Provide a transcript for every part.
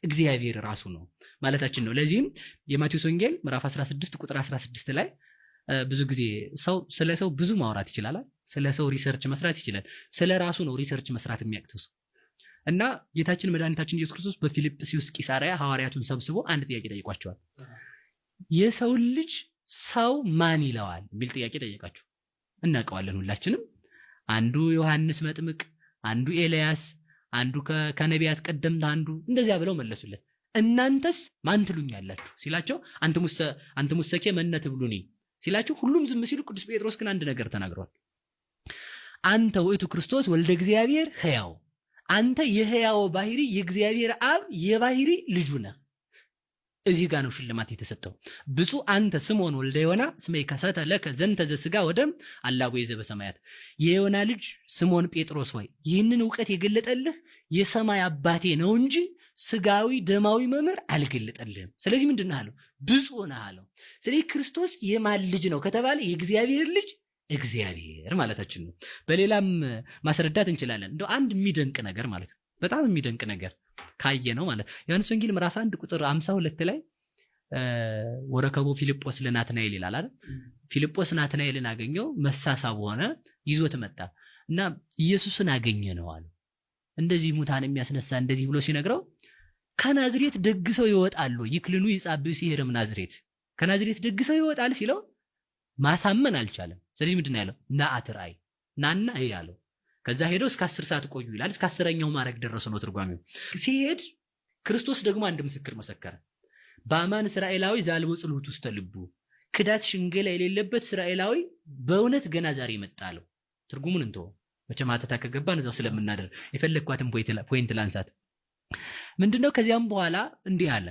እግዚአብሔር ራሱ ነው ማለታችን ነው። ለዚህም የማቴዎስ ወንጌል ምዕራፍ 16 ቁጥር 16 ላይ ብዙ ጊዜ ስለ ሰው ብዙ ማውራት ይችላል፣ ስለ ሰው ሪሰርች መስራት ይችላል። ስለ ራሱ ነው ሪሰርች መስራት የሚያቅተው ሰው እና ጌታችን መድኃኒታችን ኢየሱስ ክርስቶስ በፊልጵስዩስ ቂሳርያ ሐዋርያቱን ሰብስቦ አንድ ጥያቄ ጠይቋቸዋል። የሰው ልጅ ሰው ማን ይለዋል የሚል ጥያቄ ጠየቃቸው። እናውቀዋለን ሁላችንም። አንዱ ዮሐንስ መጥምቅ፣ አንዱ ኤልያስ፣ አንዱ ከነቢያት ቀደምት አንዱ እንደዚያ ብለው መለሱለት። እናንተስ ማን ትሉኛላችሁ ሲላቸው አንተ ሙሰኬ መነ ትብሉኒ ሲላቸው ሁሉም ዝም ሲሉ ቅዱስ ጴጥሮስ ግን አንድ ነገር ተናግሯል። አንተ ውእቱ ክርስቶስ ወልደ እግዚአብሔር ሕያው፣ አንተ የሕያው ባህሪ የእግዚአብሔር አብ የባህሪ ልጁ ነህ። እዚህ ጋር ነው ሽልማት የተሰጠው። ብፁዕ አንተ ስምዖን ወልደ ዮና እስመ ኢከሰተ ለከ ዘንተ ዘሥጋ ወደም አላሁ ዘበሰማያት። የዮና ልጅ ስምዖን ጴጥሮስ ሆይ ይህንን ዕውቀት የገለጠልህ የሰማይ አባቴ ነው እንጂ ስጋዊ ደማዊ መምህር አልገለጠልህም። ስለዚህ ምንድን ነህ አለው? ብፁዕ ነህ አለው። ስለዚህ ክርስቶስ የማን ልጅ ነው ከተባለ የእግዚአብሔር ልጅ እግዚአብሔር ማለታችን ነው። በሌላም ማስረዳት እንችላለን። እንደው አንድ የሚደንቅ ነገር ማለት ነው፣ በጣም የሚደንቅ ነገር ካየ ነው ማለት ዮሐንስ ወንጌል ምዕራፍ 1 ቁጥር 52 ላይ ወረከቦ ፊልጶስ ለናትናኤል ይላል አይደል? ፊልጶስ ናትናኤልን አገኘው፣ መሳሳብ ሆነ፣ ይዞት መጣ እና ኢየሱስን አገኘ ነው አለ። እንደዚህ ሙታን የሚያስነሳ እንደዚህ ብሎ ሲነግረው ከናዝሬት ደግሰው ይወጣሉ ይክልኑ ይጻብስ ይሄድም ናዝሬት ከናዝሬት ደግሰው ይወጣል ሲለው ማሳመን አልቻለም። ስለዚህ ምንድነው ያለው? ናአትራይ ናና ያለው። ከዛ ሄደው እስከ 10 ሰዓት ቆዩ ይላል። እስከ 10ኛው ማረግ ደረሰ ነው ትርጓሜው። ሲሄድ ክርስቶስ ደግሞ አንድ ምስክር መሰከረ። በአማን እስራኤላዊ ዛልቦ ጽልውት ውስጥ ልቡ ክዳት ሽንገላ የሌለበት እስራኤላዊ በእውነት ገና ዛሬ መጣለው። ትርጉሙን እንተው መቼም አተታ ከገባን እዛው ስለምናደር የፈለግኳትን ፖይንት ላንሳት። ምንድነው ከዚያም በኋላ እንዲህ አለ፣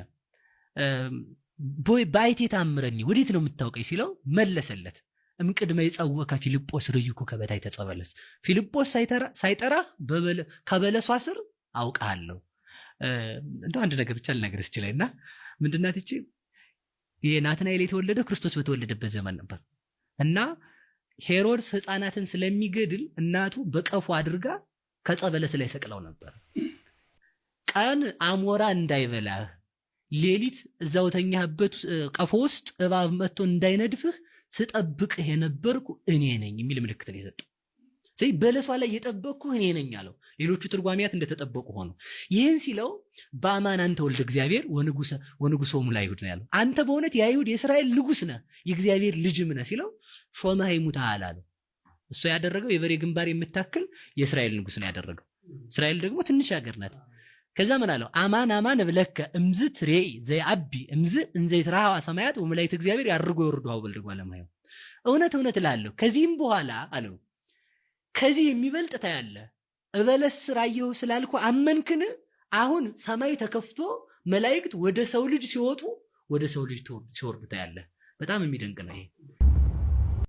ባይቴ ታምረኒ ወዴት ነው የምታውቀኝ ሲለው መለሰለት፣ እምቅድመ ይጸወከ ፊልጶስ ርዩኩ ከበታይ ተጸበለስ። ፊልጶስ ሳይጠራ ከበለሷ ስር አውቃለሁ። እንደው አንድ ነገር ብቻ ልነግርህ ይችላልና ምንድናት እቺ? የናትናኤል የተወለደው ክርስቶስ በተወለደበት ዘመን ነበር እና ሄሮድስ ሕፃናትን ስለሚገድል እናቱ በቀፉ አድርጋ ከጸበለስ ላይ ሰቅለው ነበር። ቀን አሞራ እንዳይበላህ፣ ሌሊት እዛው ተኛህበት ቀፎ ውስጥ እባብ መጥቶ እንዳይነድፍህ ስጠብቅህ የነበርኩ እኔ ነኝ የሚል ምልክት ነው የሰጠው። ስለዚህ በለሷ ላይ የጠበቅኩ እኔ ነኝ አለው። ሌሎቹ ትርጓሚያት እንደተጠበቁ ሆኑ። ይህን ሲለው በአማን አንተ ወልደ እግዚአብሔር ወንጉሶሙ ለአይሁድ ነው ያለው። አንተ በእውነት የአይሁድ የእስራኤል ንጉስ ነህ የእግዚአብሔር ልጅም ነህ ሲለው ሾመህ ይሙታል አለው። እሱ ያደረገው የበሬ ግንባር የምታክል የእስራኤል ንጉስ ነው ያደረገው። እስራኤል ደግሞ ትንሽ ሀገር ናት። ከዛ ምን አለው? አማን አማን ብለከ እምዝ ትሬይ ዘይአቢ እምዝ እንዘይትራሃ ሰማያት ወመላእክት እግዚአብሔር ያርጉ ይወርዱው በልድጓ ለማየው እውነት እውነት እላለሁ ከዚህም በኋላ አለው ከዚህ የሚበልጥ ታያለ። እበለስ ራየው ስላልኩ አመንክን? አሁን ሰማይ ተከፍቶ መላእክት ወደ ሰው ልጅ ሲወጡ ወደ ሰው ልጅ ሲወርዱ ታያለ። በጣም የሚደንቅ ነው ይሄ።